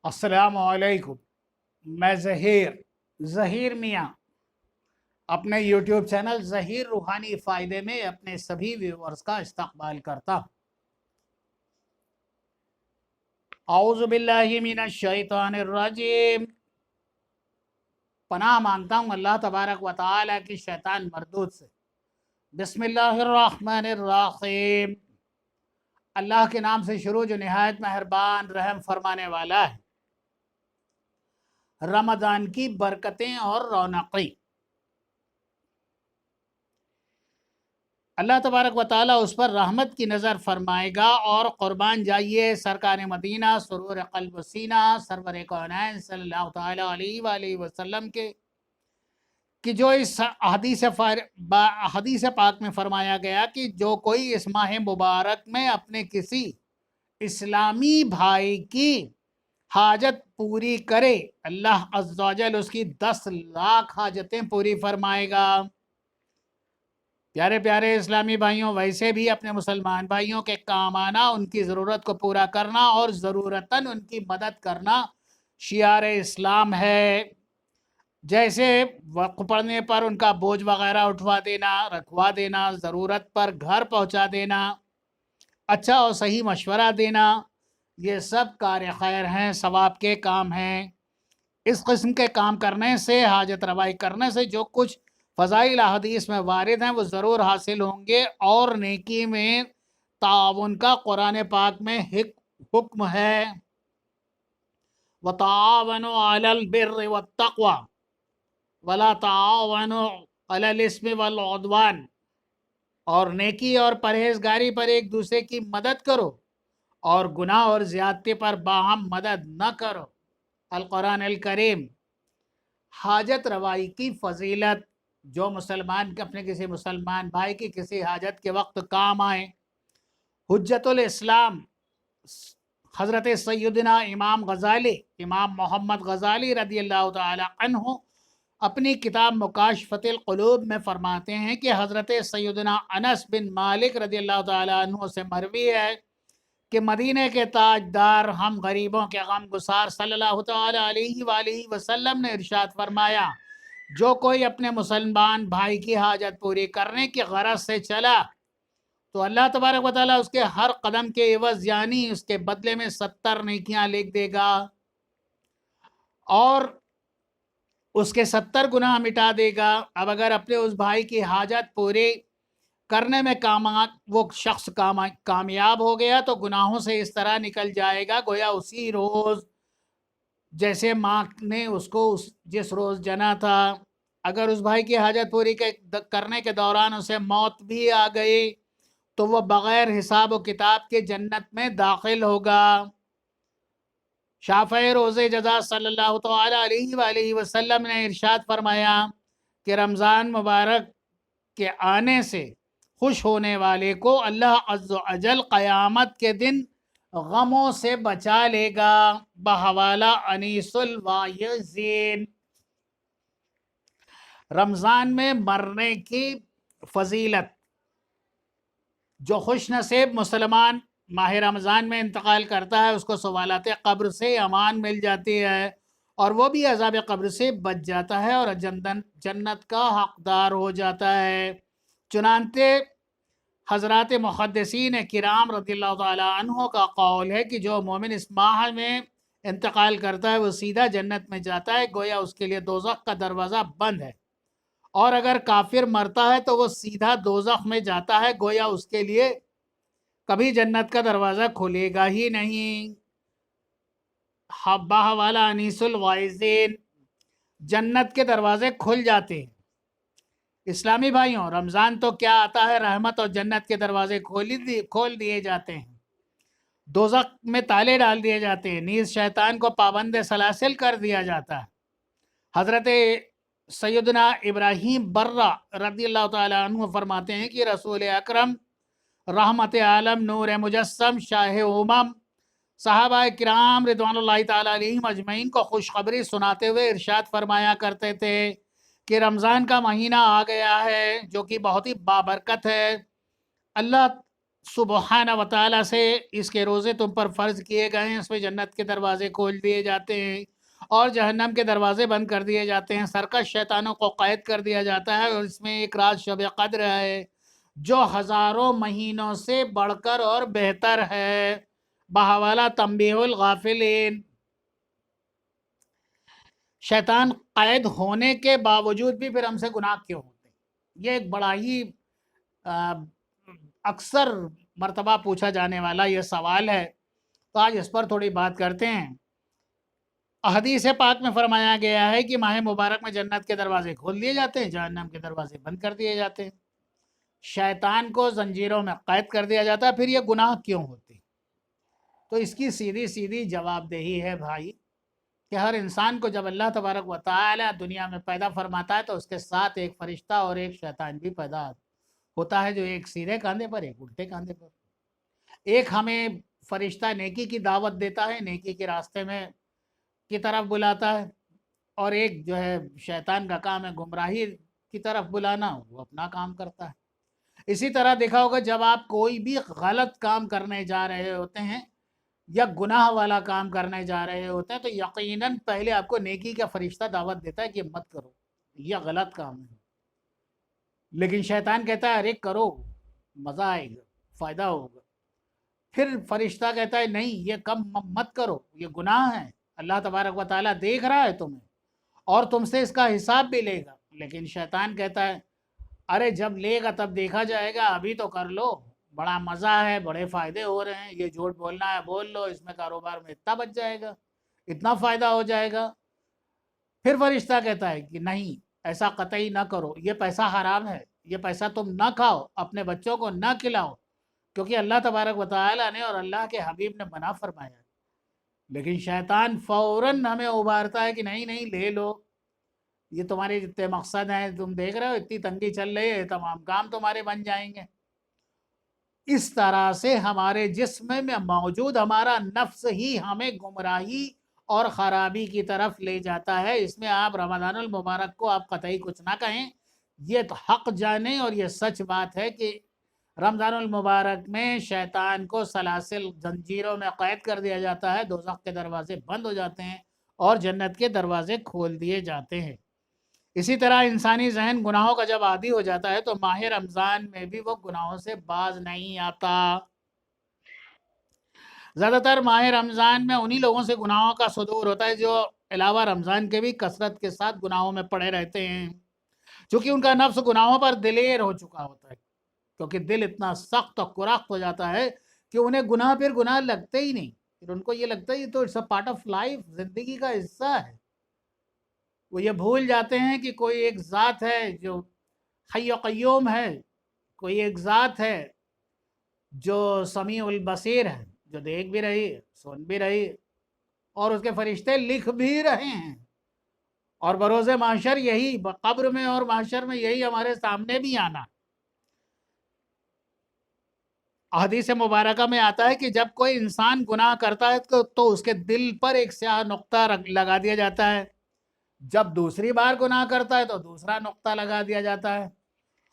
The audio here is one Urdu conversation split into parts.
السلام علیکم۔ میں ظہیر میاں اپنے یوٹیوب چینل ظہیر روحانی فائدے میں اپنے سبھی ویورز کا استقبال کرتا ہوں۔ اعوذ باللہ من الشیطان الرجیم، پناہ مانگتا ہوں اللہ تبارک و تعالی کی شیطان مردود سے۔ بسم اللہ الرحمن الرحیم، اللہ کے نام سے شروع جو نہایت مہربان رحم فرمانے والا ہے۔ رمضان کی برکتیں اور رونقیں، اللہ تبارک و تعالیٰ اس پر رحمت کی نظر فرمائے گا، اور قربان جائیے سرکار مدینہ سرور قلب و سینہ سرور کونین صلی اللہ تعالیٰ علیہ وآلہ وسلم کے کہ جو اس حدیث پاک میں فرمایا گیا کہ جو کوئی اس ماہ مبارک میں اپنے کسی اسلامی بھائی کی حاجت پوری کرے، اللہ عز و جل اس کی 10 لاکھ حاجتیں پوری فرمائے گا۔ پیارے پیارے اسلامی بھائیوں، ویسے بھی اپنے مسلمان بھائیوں کے کام آنا، ان کی ضرورت کو پورا کرنا اور ضرورتاً ان کی مدد کرنا شعار اسلام ہے۔ جیسے وقت پڑنے پر ان کا بوجھ وغیرہ اٹھوا دینا، رکھوا دینا، ضرورت پر گھر پہنچا دینا، اچھا اور صحیح مشورہ دینا، یہ سب کار خیر ہیں، ثواب کے کام ہیں۔ اس قسم کے کام کرنے سے، حاجت روائی کرنے سے جو کچھ فضائل حدیث میں وارد ہیں وہ ضرور حاصل ہوں گے، اور نیکی میں تعاون کا قرآن پاک میں حکم ہے۔ وَتَعَاوَنُوا عَلَى الْبِرِّ وَالتَّقْوَى وَلَا تَعَاوَنُوا عَلَى الْإِثْمِ وَالْعُدْوَانِ، اور نیکی اور پرہیزگاری پر ایک دوسرے کی مدد کرو، اور گناہ اور زیادتی پر باہم مدد نہ کرو۔ القرآن الکریم۔ حاجت روائی کی فضیلت، جو مسلمان اپنے کسی مسلمان بھائی کی کسی حاجت کے وقت کام آئے۔ حجت الاسلام حضرت سیدنا امام محمد غزالی رضی اللہ تعالی عنہ اپنی کتاب مکاشفۃ القلوب میں فرماتے ہیں کہ حضرت سیدنا انس بن مالک رضی اللہ تعالی عنہ سے مروی ہے کہ مدینہ کے تاجدار ہم غریبوں کے غم گسار صلی اللہ تعالی علیہ وآلہ وسلم نے ارشاد فرمایا، جو کوئی اپنے مسلمان بھائی کی حاجت پوری کرنے کی غرض سے چلا تو اللہ تبارک و تعالیٰ اس کے ہر قدم کے عوض یعنی اس کے بدلے میں 70 نیکیاں لکھ دے گا، اور اس کے 70 گناہ مٹا دے گا۔ اب اگر اپنے اس بھائی کی حاجت پوری کرنے میں وہ شخص کامیاب ہو گیا تو گناہوں سے اس طرح نکل جائے گا گویا اسی روز جیسے ماں نے اس کو جس روز جنا تھا۔ اگر اس بھائی کی حاجت پوری کرنے کے دوران اسے موت بھی آ گئی تو وہ بغیر حساب و کتاب کے جنت میں داخل ہوگا۔ شافع روز جزا صلی اللہ تعالی علیہ وآلہ وسلم نے ارشاد فرمایا کہ رمضان مبارک کے آنے سے خوش ہونے والے کو اللہ عز و جل قیامت کے دن غموں سے بچا لے گا، بحوالہ انیس الوائزین۔ رمضان میں مرنے کی فضیلت، جو خوش نصیب مسلمان ماہ رمضان میں انتقال کرتا ہے اس کو سوالات قبر سے امان مل جاتی ہے، اور وہ بھی عذاب قبر سے بچ جاتا ہے اور جنت کا حقدار ہو جاتا ہے۔ چنانچہ حضرات محدثین کرام رضی اللہ تعالی عنہ کا قول ہے کہ جو مومن اس ماہ میں انتقال کرتا ہے وہ سیدھا جنت میں جاتا ہے، گویا اس کے لیے دوزخ کا دروازہ بند ہے، اور اگر کافر مرتا ہے تو وہ سیدھا دوزخ میں جاتا ہے، گویا اس کے لیے کبھی جنت کا دروازہ کھلے گا ہی نہیں۔ حبہ والا انیس الوائزین، جنت کے دروازے کھل جاتے ہیں۔ اسلامی بھائیوں، رمضان تو کیا آتا ہے، رحمت اور جنت کے دروازے کھول دیے جاتے ہیں، دوزخ میں تالے ڈال دیے جاتے ہیں، نیز شیطان کو پابند سلاسل کر دیا جاتا ہے۔ حضرت سیدنا ابراہیم برہ رضی اللہ تعالی عنہ فرماتے ہیں کہ رسول اکرم رحمت عالم نور مجسم شاہ صحابہ کرام رضوان اللہ تعالی علیہم اجمعین کو خوشخبری سناتے ہوئے ارشاد فرمایا کرتے تھے کہ رمضان کا مہینہ آ گیا ہے جو کہ بہت ہی بابرکت ہے۔ اللہ سبحانہ و تعالیٰ سے اس کے روزے تم پر فرض کیے گئے ہیں، اس میں جنت کے دروازے کھول دیے جاتے ہیں اور جہنم کے دروازے بند کر دیے جاتے ہیں، سرکش شیطانوں کو قید کر دیا جاتا ہے، اور اس میں ایک رات شب قدر ہے جو ہزاروں مہینوں سے بڑھ کر اور بہتر ہے۔ بحوالہ تنبیہ الغافلین، شیطان قید ہونے کے باوجود بھی پھر ہم سے گناہ کیوں ہوتے ہیں؟ یہ ایک بڑا ہی اکثر مرتبہ پوچھا جانے والا یہ سوال ہے، تو آج اس پر تھوڑی بات کرتے ہیں۔ احادیث پاک میں فرمایا گیا ہے کہ ماہ مبارک میں جنت کے دروازے کھول دیے جاتے ہیں، جہنم کے دروازے بند کر دیے جاتے ہیں، شیطان کو زنجیروں میں قید کر دیا جاتا ہے، پھر یہ گناہ کیوں ہوتے ہیں؟ تو اس کی سیدھی سیدھی جواب دہی ہے بھائی کہ ہر انسان کو جب اللہ تبارک و تعالی دنیا میں پیدا فرماتا ہے تو اس کے ساتھ ایک فرشتہ اور ایک شیطان بھی پیدا ہوتا ہے، جو ایک سیدھے کاندھے پر ایک الٹے کاندھے پر۔ ایک ہمیں فرشتہ نیکی کی دعوت دیتا ہے، نیکی کے راستے میں کی طرف بلاتا ہے، اور ایک جو ہے شیطان کا کام ہے گمراہی کی طرف بلانا، وہ اپنا کام کرتا ہے۔ اسی طرح دیکھا ہوگا جب آپ کوئی بھی غلط کام کرنے جا رہے ہوتے ہیں یا گناہ والا کام کرنے جا رہے ہوتے ہیں تو یقیناً پہلے آپ کو نیکی کا فرشتہ دعوت دیتا ہے کہ مت کرو، یہ غلط کام ہے، لیکن شیطان کہتا ہے ارے کرو، مزہ آئے گا، فائدہ ہوگا۔ پھر فرشتہ کہتا ہے نہیں، یہ کم مت کرو، یہ گناہ ہے، اللہ تبارک و تعالیٰ دیکھ رہا ہے تمہیں اور تم سے اس کا حساب بھی لے گا۔ لیکن شیطان کہتا ہے ارے جب لے گا تب دیکھا جائے گا، ابھی تو کر لو، بڑا مزہ ہے، بڑے فائدے ہو رہے ہیں، یہ جھوٹ بولنا ہے بول لو، اس میں کاروبار میں اتنا بچ جائے گا، اتنا فائدہ ہو جائے گا۔ پھر فرشتہ کہتا ہے کہ نہیں، ایسا قطعی نہ کرو، یہ پیسہ حرام ہے، یہ پیسہ تم نہ کھاؤ، اپنے بچوں کو نہ کھلاؤ، کیونکہ اللہ تبارک و تعالیٰ نے اور اللہ کے حبیب نے منع فرمایا۔ لیکن شیطان فوراً ہمیں ابھارتا ہے کہ نہیں نہیں لے لو، یہ تمہارے جتنے مقصد ہیں تم دیکھ رہے ہو، اتنی تنگی چل رہی ہے، تمام کام تمہارے بن جائیں گے۔ اس طرح سے ہمارے جسم میں موجود ہمارا نفس ہی ہمیں گمراہی اور خرابی کی طرف لے جاتا ہے۔ اس میں آپ رمضان المبارک کو آپ قطعی کچھ نہ کہیں، یہ تو حق جانیں اور یہ سچ بات ہے کہ رمضان المبارک میں شیطان کو سلاسل زنجیروں میں قید کر دیا جاتا ہے، دوزخ کے دروازے بند ہو جاتے ہیں اور جنت کے دروازے کھول دیے جاتے ہیں۔ اسی طرح انسانی ذہن گناہوں کا جب عادی ہو جاتا ہے تو ماہ رمضان میں بھی وہ گناہوں سے باز نہیں آتا۔ زیادہ تر ماہ رمضان میں انہی لوگوں سے گناہوں کا صدور ہوتا ہے جو علاوہ رمضان کے بھی کثرت کے ساتھ گناہوں میں پڑے رہتے ہیں، چونکہ ان کا نفس گناہوں پر دلیر ہو چکا ہوتا ہے، کیونکہ دل اتنا سخت اور کرخت ہو جاتا ہے کہ انہیں گناہ پھر گناہ لگتے ہی نہیں، پھر ان کو یہ لگتا ہے یہ تو it's a part of life, زندگی کا حصہ ہے۔ وہ یہ بھول جاتے ہیں کہ کوئی ایک ذات ہے جو حی و قیوم ہے، کوئی ایک ذات ہے جو سمیع البصیر ہے، جو دیکھ بھی رہی ہے، سن بھی رہی ہے، اور اس کے فرشتے لکھ بھی رہے ہیں، اور بروز محشر یہی قبر میں اور محشر میں یہی ہمارے سامنے بھی آنا۔ حدیث مبارکہ میں آتا ہے کہ جب کوئی انسان گناہ کرتا ہے تو اس کے دل پر ایک سیاہ نقطہ لگا دیا جاتا ہے، جب دوسری بار گناہ کرتا ہے تو دوسرا نقطہ لگا دیا جاتا ہے۔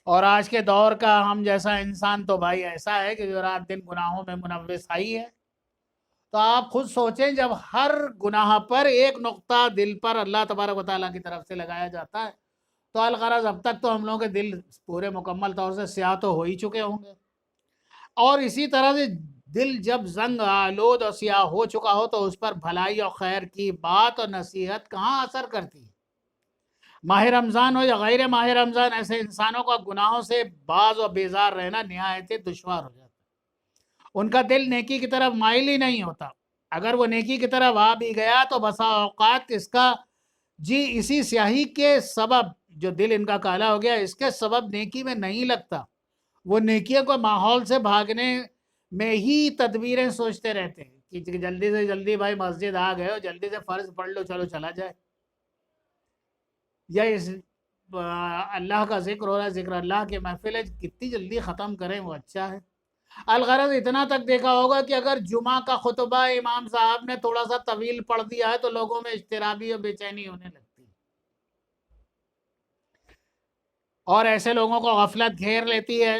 اور آج کے دور کا ہم جیسا انسان تو بھائی ایسا ہے کہ جو رات دن گناہوں میں ملوث ہی ہے۔ تو آپ خود سوچیں جب ہر گناہ پر ایک نقطہ دل پر اللہ تبارک و تعالیٰ کی طرف سے لگایا جاتا ہے تو الغرض اب تک تو ہم لوگوں کے دل پورے مکمل طور سے سیاہ تو ہو ہی چکے ہوں گے، اور اسی طرح سے دل جب زنگ آلود اور سیاہ ہو چکا ہو تو اس پر بھلائی اور خیر کی بات اور نصیحت کہاں اثر کرتی ہے۔ ماہ رمضان ہو یا غیر ماہ رمضان، ایسے انسانوں کا گناہوں سے باز و بیزار رہنا نہایت دشوار ہو جاتا ہے، ان کا دل نیکی کی طرف مائل ہی نہیں ہوتا۔ اگر وہ نیکی کی طرف آ بھی گیا تو بسا اوقات اس کا اسی سیاہی کے سبب، جو دل ان کا کالا ہو گیا اس کے سبب نیکی میں نہیں لگتا، وہ نیکیوں کو ماحول سے بھاگنے میں ہی تدبیریں سوچتے رہتے ہیں کہ جلدی سے جلدی بھائی مسجد آ گئے ہو، جلدی سے فرض پڑھ لو، چلو چلا جائے، یا اس اللہ کا ذکر ہو رہا ہے، ذکر اللہ کے محفل ہے، کتنی جلدی ختم کریں وہ اچھا ہے۔ الغرض اتنا تک دیکھا ہوگا کہ اگر جمعہ کا خطبہ امام صاحب نے تھوڑا سا طویل پڑھ دیا ہے تو لوگوں میں اضطرابی اور بے چینی ہونے لگتی ہے، اور ایسے لوگوں کو غفلت گھیر لیتی ہے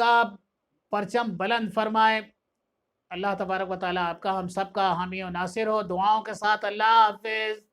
کا پرچم بلند فرمائے. اللہ تبارک و تعالیٰ آپ کا ہم سب کا حامی و ناصر ہو. دعاؤں کے ساتھ اللہ حافظ.